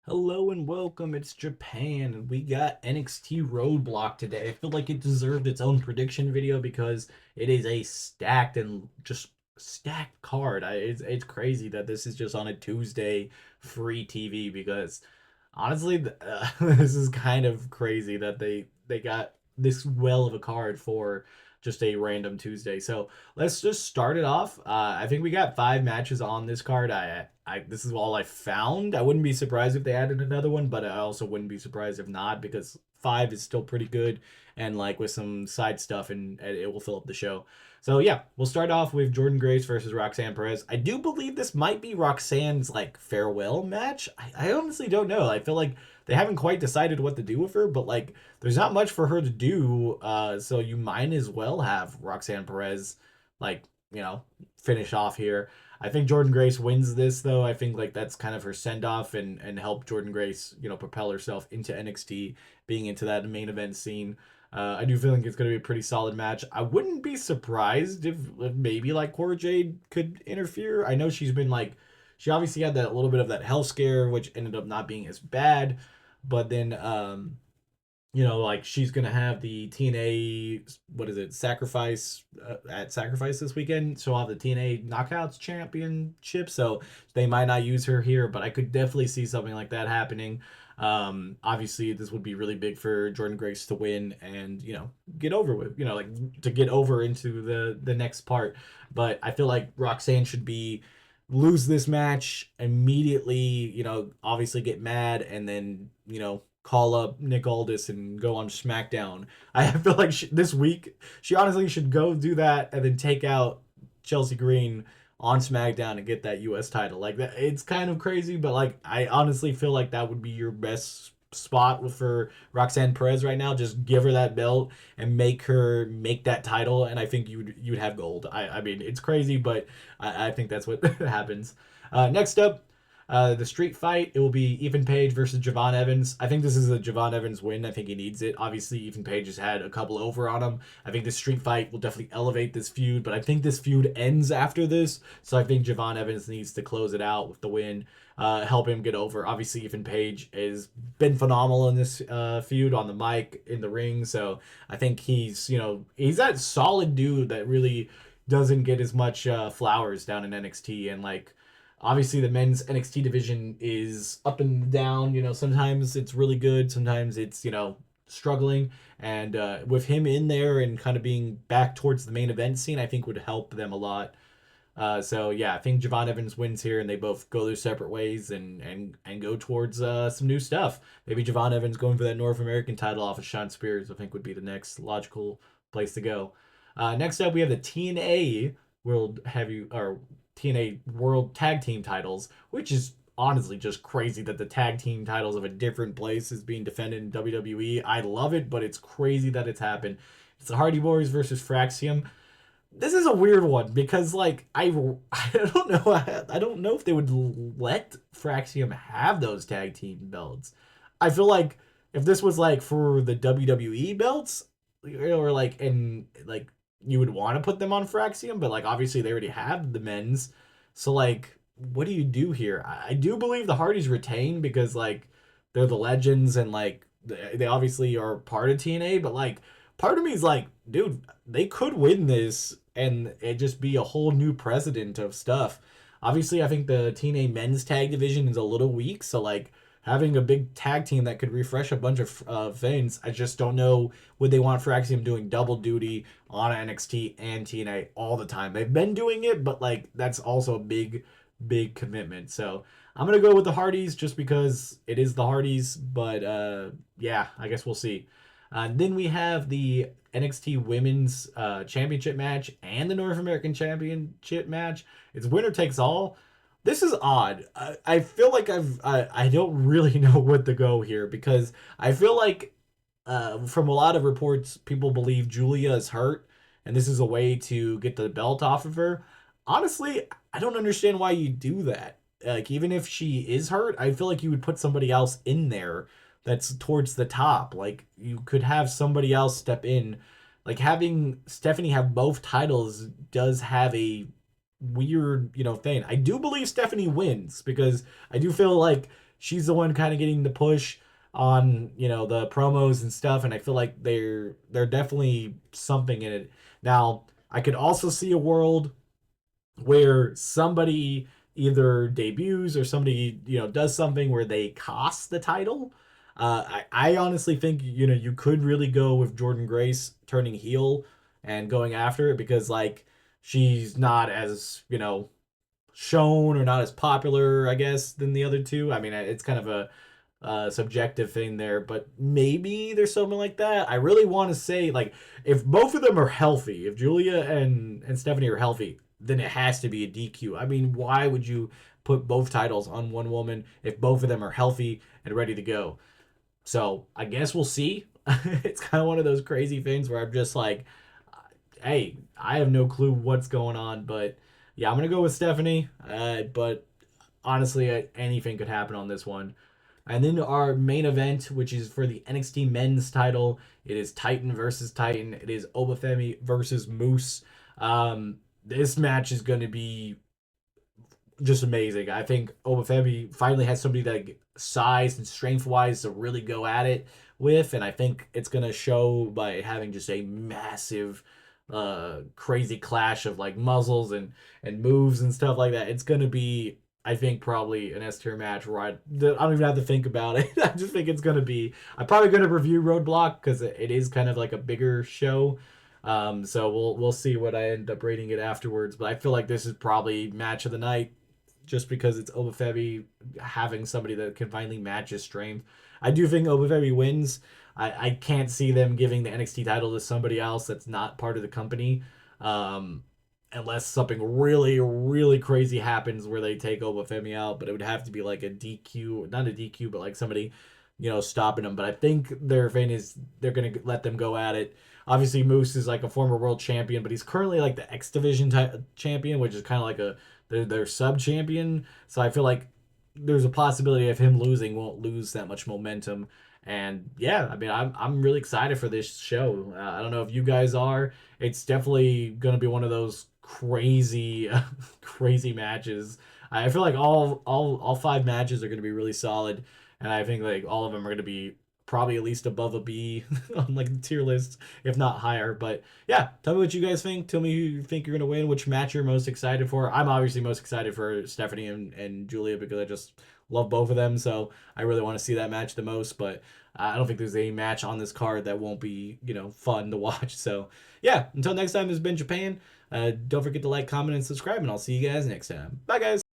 Hello and welcome. It's Japan, and we got NXT Roadblock today. I feel like it deserved its own prediction video because it is a stacked and just stacked card. It's crazy that this is just on a Tuesday free TV because honestly, this is kind of crazy that they got this well of a card for just a random Tuesday. So let's just start it off. I think we got 5 matches on this card. I this is all I found. I wouldn't be surprised if they added another one, but I also wouldn't be surprised if not because 5 is still pretty good, and like with some side stuff, and it will fill up the show. So yeah, we'll start off with Jordan Grace versus Roxanne Perez. I do believe this might be Roxanne's like farewell match. I honestly don't know. I feel like they haven't quite decided what to do with her, but like there's not much for her to do. So you might as well have Roxanne Perez like, you know, finish off here. I think Jordan Grace wins this though. I think like that's kind of her send off and help Jordan Grace, propel herself into NXT, being into that main event scene. I do feel like it's going to be a pretty solid match. I wouldn't be surprised if maybe like Cora Jade could interfere. I know she's been like, she obviously had that little bit of that hell scare, which ended up not being as bad. But then, like she's gonna have the TNA, what is it, sacrifice at Sacrifice this weekend. So I'll have the TNA Knockouts Championship. So they might not use her here, but I could definitely see something like that happening. Obviously, this would be really big for Jordan Grace to win and get over with, like to get over into the next part. But I feel like Roxanne should be lose this match immediately, obviously get mad and then, call up Nick Aldis and go on SmackDown. I feel like this week she honestly should go do that and then take out Chelsea Green on SmackDown and get that US title. Like that, it's kind of crazy, but like I honestly feel like that would be your best spot for Roxanne Perez right now. Just give her that belt and make her make that title, and I think you'd have gold. I mean, it's crazy, but I think that's what happens. Next up, the street fight, it will be Ethan Page versus Javon Evans. I think this is a Javon Evans win. I think he needs it. Obviously, Ethan Page has had a couple over on him. I think this street fight will definitely elevate this feud, but I think this feud ends after this. So I think Javon Evans needs to close it out with the win, help him get over. Obviously, Ethan Page has been phenomenal in this feud on the mic, in the ring. So I think he's that solid dude that really doesn't get as much flowers down in NXT, and like obviously the men's NXT division is up and down. Sometimes it's really good, sometimes it's struggling, and with him in there and kind of being back towards the main event scene, I think would help them a lot. So yeah, I think Javon Evans wins here, and they both go their separate ways and go towards some new stuff. Maybe Javon Evans going for that North American title off of Sean Spears, I think would be the next logical place to go. Next up, we have the TNA World Heavy or TNA World Tag Team titles, which is honestly just crazy that the tag team titles of a different place is being defended in WWE. I love it, but it's crazy that it's happened. It's the Hardy Boys versus Fraxium. This is a weird one because like I don't know, I don't know if they would let Fraxium have those tag team belts. I feel like if this was like for the WWE belts, or like and like you would want to put them on Fraxium, but like obviously they already have the men's. So like what do you do here? I do believe the Hardys retain because like they're the legends, and like they obviously are part of TNA, but like part of me is like, dude, they could win this and it just be a whole new precedent of stuff. Obviously, I think the TNA men's tag division is a little weak, so like having a big tag team that could refresh a bunch of things, I just don't know, would they want Fraxium doing double duty on NXT and TNA all the time. They've been doing it, but like that's also a big commitment. So I'm gonna go with the Hardys just because it is the Hardys, but yeah, I guess we'll see. Then we have the NXT Women's Championship match and the North American Championship match. It's winner takes all. This is odd. I feel like I don't really know what to go here because I feel like from a lot of reports, people believe Julia is hurt, and this is a way to get the belt off of her. Honestly, I don't understand why you do that. Like, even if she is hurt, I feel like you would put somebody else in there that's towards the top. Like, you could have somebody else step in. Like, having Stephanie have both titles does have a weird, thing. I do believe Stephanie wins because I do feel like she's the one kind of getting the push on, the promos and stuff, and I feel like they're definitely something in it. Now, I could also see a world where somebody either debuts or somebody does something where they cost the title. I honestly think you could really go with Jordan Grace turning heel and going after it, because like she's not as shown or not as popular, I guess, than the other two. I mean, it's kind of a subjective thing there, but maybe there's something like that. I really want to say, like, if both of them are healthy, if Julia and Stephanie are healthy, then it has to be a DQ. I mean, why would you put both titles on one woman if both of them are healthy and ready to go? So I guess we'll see. It's kind of one of those crazy things where I'm just like, hey, I have no clue what's going on, but yeah, I'm gonna go with Stephanie. But honestly, anything could happen on this one. And then our main event, which is for the NXT Men's title, it is Titan versus Titan. It is Obafemi versus Moose. This match is going to be just amazing. I think Obafemi finally has somebody that size and strength wise to really go at it with, and I think it's gonna show by having just a massive, crazy clash of like muzzles and moves and stuff like that. It's gonna be, I think, probably an S tier match where I don't even have to think about it. I just think it's gonna be. I'm probably gonna review Roadblock because it is kind of like a bigger show. So we'll see what I end up rating it afterwards. But I feel like this is probably match of the night, just because it's Obafemi having somebody that can finally match his strength. I do think Obafemi wins. I can't see them giving the NXT title to somebody else that's not part of the company. Um, Unless something really, really crazy happens where they take Obafemi out, but it would have to be like a DQ, not a DQ, but like somebody, stopping them. But I think their thing is they're going to let them go at it. Obviously, Moose is like a former world champion, but he's currently like the X Division champion, which is kind of like their sub champion. So I feel like there's a possibility of him losing won't lose that much momentum. And yeah, I mean, I'm really excited for this show. I don't know if you guys are. It's definitely gonna be one of those crazy, crazy matches. I feel like all five matches are gonna be really solid, and I think like all of them are gonna be probably at least above a B on like the tier list, if not higher. But yeah, tell me what you guys think. Tell me who you think you're gonna win, which match you're most excited for. I'm obviously most excited for Stephanie and Julia because I just love both of them. So I really want to see that match the most. But I don't think there's a match on this card that won't be, fun to watch. So yeah, until next time, this has been Japan. Don't forget to like, comment, and subscribe, and I'll see you guys next time. Bye, guys.